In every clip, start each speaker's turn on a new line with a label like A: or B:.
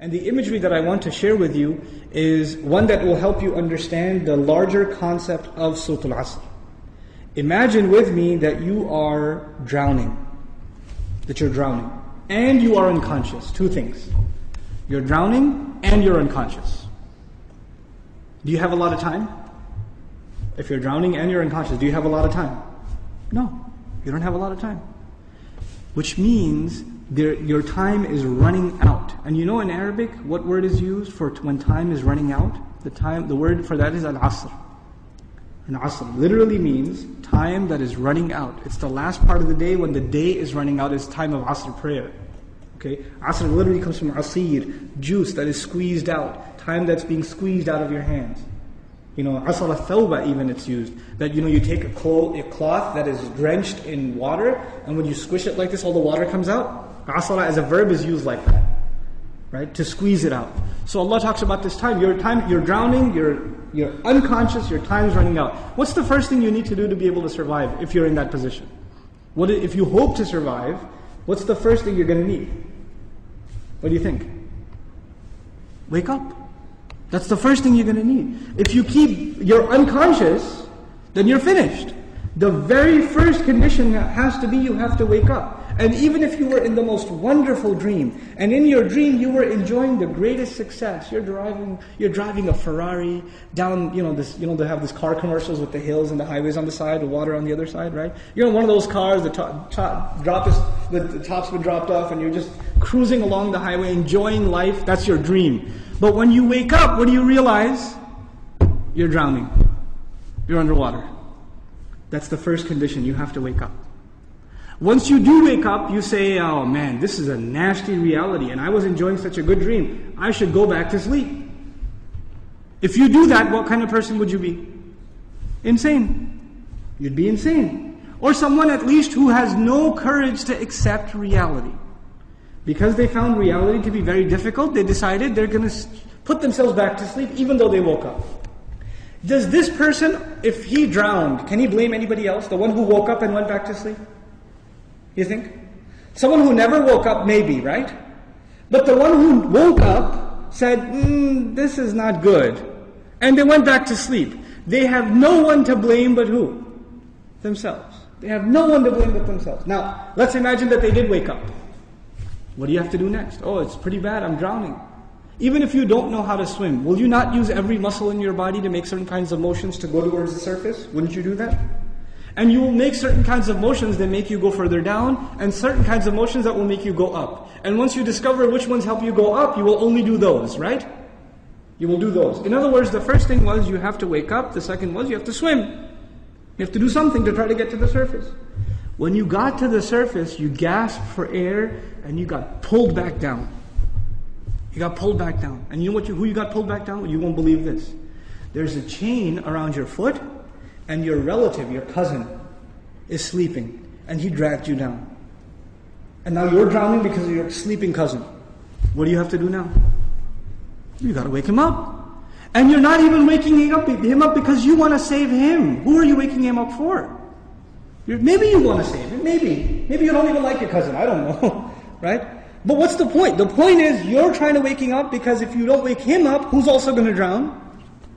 A: And the imagery that I want to share with you is one that will help you understand the larger concept of Surah Al-Asr. Imagine with me that you are drowning. And you are unconscious. Two things. You're drowning and you're unconscious. Do you have a lot of time? If you're drowning and you're unconscious, do you have a lot of time? No, you don't have a lot of time. Which means your time is running out. And you know in Arabic, what word is used for when time is running out? The word for that is al-asr. And asr literally means time that is running out. It's the last part of the day when the day is running out. It's time of asr prayer. Okay, asr literally comes from asir, juice that is squeezed out, time that's being squeezed out of your hands. You know, asr al-thawba even it's used. That you take a cloth that is drenched in water, and when you squish it like this, all the water comes out. Asr as a verb is used like that, right? To squeeze it out. So Allah talks about this time. You're drowning, you're unconscious, your time is running out. What's the first thing you need to do to be able to survive if you're in that position? If you hope to survive, what's the first thing you're going to need? What do you think? Wake up. That's the first thing you're going to need. If you're unconscious, then you're finished. The very first condition has to be you have to wake up. And even if you were in the most wonderful dream, and in your dream you were enjoying the greatest success, you're driving a Ferrari down, they have these car commercials with the hills and the highways on the side, the water on the other side, right? You're in one of those cars, the top's been dropped off, and you're just cruising along the highway, enjoying life. That's your dream. But when you wake up, what do you realize? You're drowning. You're underwater. That's the first condition. You have to wake up. Once you do wake up, you say, oh man, this is a nasty reality, and I was enjoying such a good dream. I should go back to sleep. If you do that, what kind of person would you be? Insane. You'd be insane. Or someone at least who has no courage to accept reality. Because they found reality to be very difficult, they decided they're going to put themselves back to sleep even though they woke up. Does this person, if he drowned, can he blame anybody else? The one who woke up and went back to sleep? You think? Someone who never woke up, maybe, right? But the one who woke up said, this is not good. And they went back to sleep. They have no one to blame but who? Themselves. They have no one to blame but themselves. Now, let's imagine that they did wake up. What do you have to do next? Oh, it's pretty bad, I'm drowning. Even if you don't know how to swim, will you not use every muscle in your body to make certain kinds of motions to go towards the surface? Wouldn't you do that? And you will make certain kinds of motions that make you go further down, and certain kinds of motions that will make you go up. And once you discover which ones help you go up, you will only do those, right? You will do those. In other words, the first thing was you have to wake up. The second was you have to swim. You have to do something to try to get to the surface. When you got to the surface, you gasped for air, and you got pulled back down. You got pulled back down. And you know who you got pulled back down? You won't believe this. There's a chain around your foot, and your relative, your cousin, is sleeping, and he dragged you down. And now you're drowning because of your sleeping cousin. What do you have to do now? You got to wake him up. And you're not even waking him up because you want to save him. Who are you waking him up for? Maybe you want to save him. Maybe you don't even like your cousin. I don't know, right? But what's the point? The point is you're trying to wake him up because if you don't wake him up, who's also going to drown?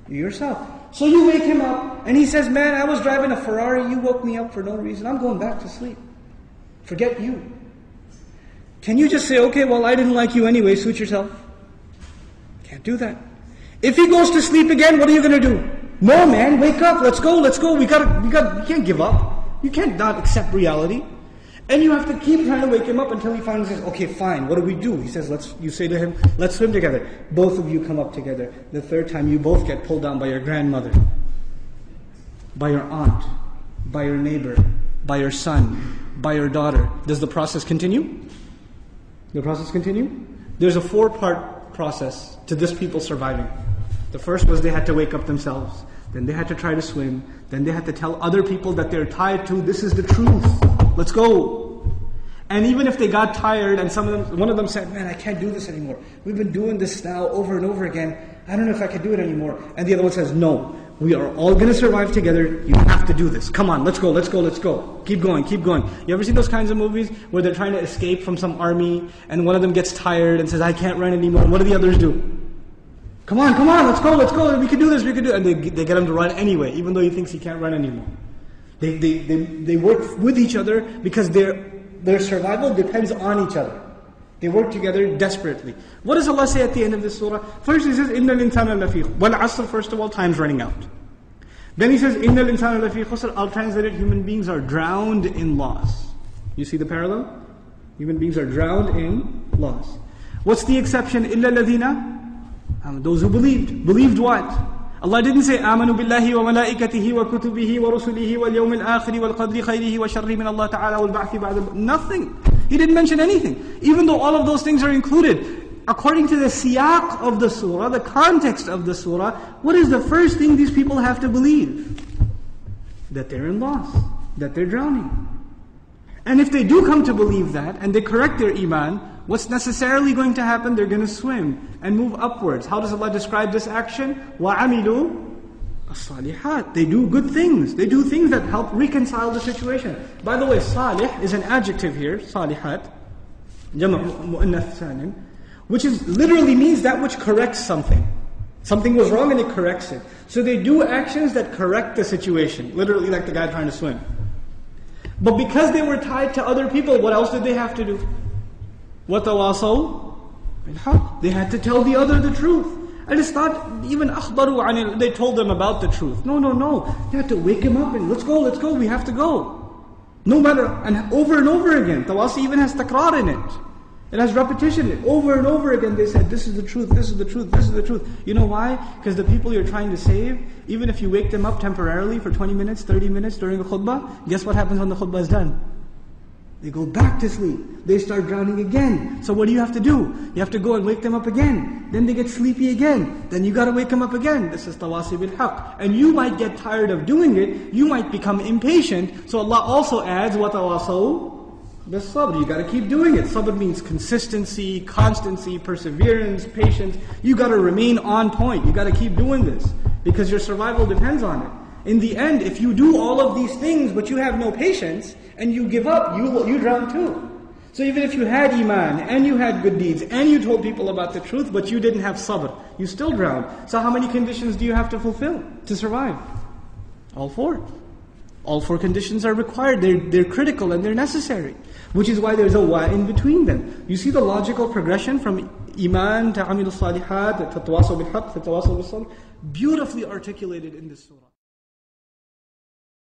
A: You yourself. So you wake him up, and he says, man, I was driving a Ferrari, you woke me up for no reason, I'm going back to sleep. Forget you. Can you just say, okay, well, I didn't like you anyway, suit yourself? Can't do that. If he goes to sleep again, what are you going to do? No, man, wake up, let's go, we can't give up. You can't not accept reality. And you have to keep trying to wake him up until he finally says, okay, fine, what do we do? He says, you say to him, let's swim together. Both of you come up together. The third time, you both get pulled down by your grandmother, by your aunt, by your neighbor, by your son, by your daughter. Does the process continue? The process continue? There's a 4-part process to this people surviving. The first was they had to wake up themselves. Then they had to try to swim. Then they had to tell other people that they're tied to, this is the truth. Let's go. And even if they got tired and one of them said, man, I can't do this anymore. We've been doing this now over and over again. I don't know if I can do it anymore. And the other one says, no, We are all going to survive together. You have to do this. Come on, let's go, let's go, let's go. Keep going, keep going. You ever seen those kinds of movies where they're trying to escape from some army and one of them gets tired and says, I can't run anymore. What do the others do? Come on, let's go, we can do this, we can do it. And they get him to run anyway, even though he thinks he can't run anymore. They work with each other because their survival depends on each other. They work together desperately. What does Allah say at the end of this surah? First He says, إِنَّ الْإِنسَانَ لَفِي Wal asr, first of all, time's running out. Then He says, إِنَّ الْإِنسَانَ لَفِي خُسْرٍ. I'll translate it, human beings are drowned in loss. You see the parallel? Human beings are drowned in loss. What's the exception? إِلَّا الَّذِينَ Those who believed. Believed what? Allah didn't say آمنوا بالله وملائكته وكتبه ورسله واليوم الآخر والقدر خيره وشره من الله تعالى والبعث بعد. Nothing. He didn't mention anything. Even though all of those things are included. According to the siyaq of the surah, the context of the surah, what is the first thing these people have to believe? That they're in loss. That they're drowning. And if they do come to believe that, and they correct their iman, what's necessarily going to happen? They're going to swim and move upwards. How does Allah describe this action? وَعَمِلُوا الصَّالِحَاتِ. They do good things. They do things that help reconcile the situation. By the way, salih is an adjective here, salihat, jama' mu'annath salim, which is literally means that which corrects something. Something was wrong and it corrects it. So they do actions that correct the situation. Literally like the guy trying to swim. But because they were tied to other people, what else did they have to do? وَتَوَاصَوْا بِالْحَقِّ. They had to tell the other the truth. And it's not even أخبروا عن it. They told them about the truth. No. They had to wake him up and let's go, we have to go. No matter, and over again. Tawasi even has takrar in it. It has repetition. Over and over again they said, this is the truth, this is the truth, this is the truth. You know why? Because the people you're trying to save, even if you wake them up temporarily for 20 minutes, 30 minutes during a khutbah, guess what happens when the khutbah is done? They go back to sleep. They start drowning again. So what do you have to do? You have to go and wake them up again. Then they get sleepy again. Then you got to wake them up again. This is tawasi bil haqq. And you might get tired of doing it. You might become impatient. So Allah also adds, وَتَوَاصَوْا بِالصَّبْرِ. You got to keep doing it. Sabr means consistency, constancy, perseverance, patience. You got to remain on point. You got to keep doing this. Because your survival depends on it. In the end, if you do all of these things but you have no patience, and you give up, you drown too. So even if you had iman, and you had good deeds, and you told people about the truth, but you didn't have sabr, you still drown. So how many conditions do you have to fulfill to survive? All four. All four conditions are required. They're critical and they're necessary. Which is why there's a wa in between them. You see the logical progression from iman to amil salihat, to tawasaw bil haqq, to tawasaw bil sabr, beautifully articulated in this surah.